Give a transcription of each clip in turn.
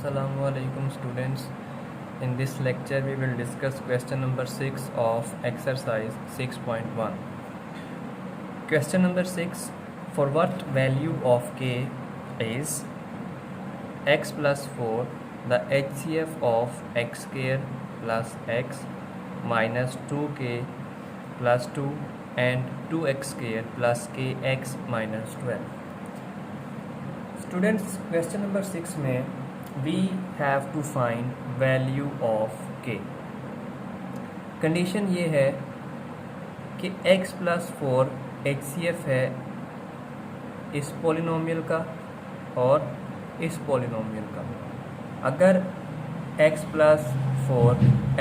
Assalamu alaikum students. In this lecture we will discuss question number 6 of exercise 6.1. Question number 6. For what value of k is x plus 4 the HCF of x square plus x minus 2k plus 2 and 2x square plus kx minus 12. Students, question number 6 में we have to find value of k. Condition ये है कि x plus 4 HCF है इस polynomial का और इस polynomial का. अगर x प्लस 4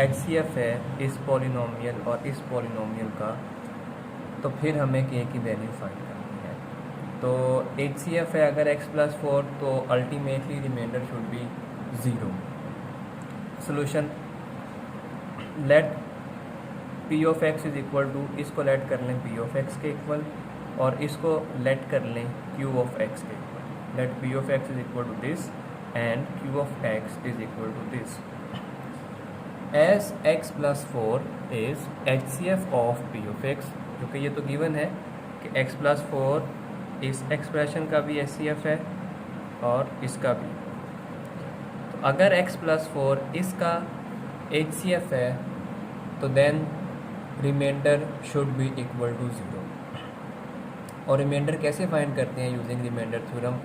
HCF है इस पॉलिनोमियल और इस पॉलिनोमियल का, तो फिर हमें k की वैल्यू फाइंड करनी है. तो HCF है अगर x प्लस 4, तो ultimately remainder should be 0. Solution, let p of x is equal to, इसको लेट कर लें p ऑफ x के इक्वल और इसको लेट कर लें q ऑफ x के equal. Let p of x is equal to this and q of x is equal to this. As x plus 4 is HCF of p of x, क्योंकि ये तो given है कि x plus 4 इस expression का भी HCF है और इसका भी. तो अगर x प्लस 4 इसका HCF है तो then remainder should be equal to 0. और रिमाइंडर कैसे फाइंड करते हैं? Using remainder theorem.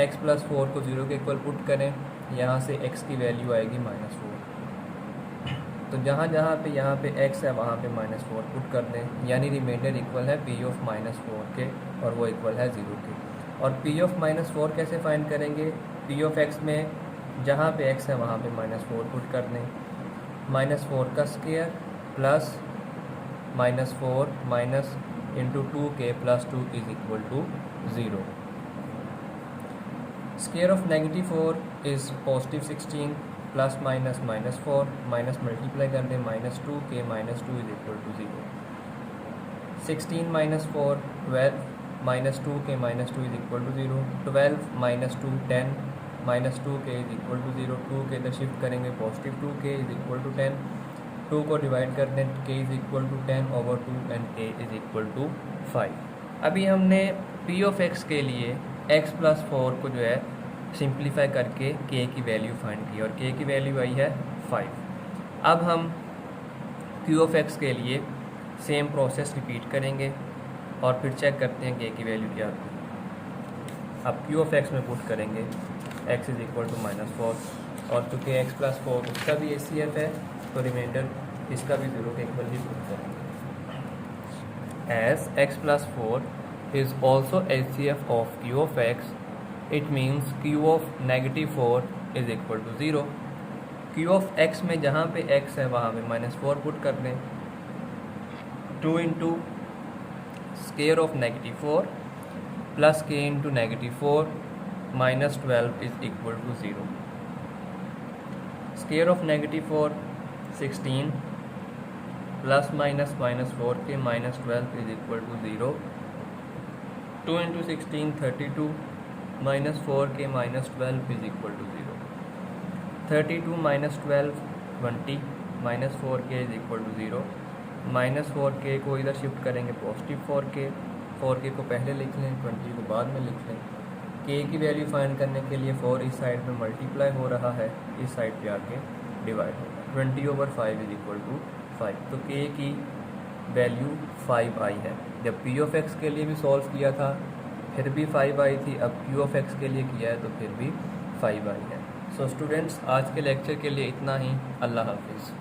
x plus 4 को 0 के इक्वल पुट करें, यहाँ से x की वैल्यू आएगी -4. तो जहाँ जहाँ पे यहाँ पे x है वहाँ पे -4 पुट कर दें, यानी रिमाइंडर इक्वल है p ऑफ -4 के और वो इक्वल है 0 के. और p ऑफ -4 कैसे फाइंड करेंगे? p ऑफ x में जहाँ पे x है वहाँ पे -4 पुट कर दें. -4 का square plus -4 minus into 2k plus 2 is equal to 0. Square of -4 is positive 16 plus minus -4 minus multiply कर दें -2k minus 2 is equal to 0. 16 minus 4 12 minus 2k minus 2 is equal to 0. 12 minus 2 10 minus 2k is equal to 0. 2k इधर shift करेंगे, positive 2k is equal to 10. 2 को divide कर दें, k is equal to 10 over 2 and k is equal to 5. अभी हमने p of x के लिए x plus 4 को जो है सिंप्लीफाई करके k की वैल्यू फाइंड की और k की वैल्यू आई है 5. अब हम q ऑफ x के लिए सेम प्रोसेस रिपीट करेंगे और फिर चेक करते हैं k की वैल्यू क्या होती है. अब q ऑफ x में पुट करेंगे x इज इक्वल टू -4 और क्योंकि x प्लस 4 उसका भी HCF है तो रिमाइंडर इसका भी 0 के इक्वल ही पुट करेंगे. As x plus 4 is also HCF of q of x, it means q of -4 is equal to 0. q of x में जहाँ पे x है वहाँ पे -4 पुट कर दें. 2 into square of -4 plus k into -4 minus 12 is equal to 0. Square of -4 16 plus minus -4k minus 12 is equal to 0. 2 into 16 32 minus 4k minus 12 is equal to 0. 32 minus 12 20 minus 4k is equal to 0. Minus 4k को इधर shift करेंगे, positive 4k को पहले लिख लें, 20 को बाद में लिख लें. k की वैल्यू फाइंड करने के लिए 4 इस साइड में मल्टीप्लाई हो रहा है, इस साइड पे आके डिवाइड होगा. 20 ओवर 5 इज इक्वल टू 5. तो k की वैल्यू 5 आई है. जब p ऑफ x के लिए भी सॉल्व किया था फिर भी 5 आई थी, अब q ऑफ x के लिए किया है तो फिर भी 5 आई है. सो स्टूडेंट्स, आज के लेक्चर के लिए इतना ही. अल्लाह हाफिज़.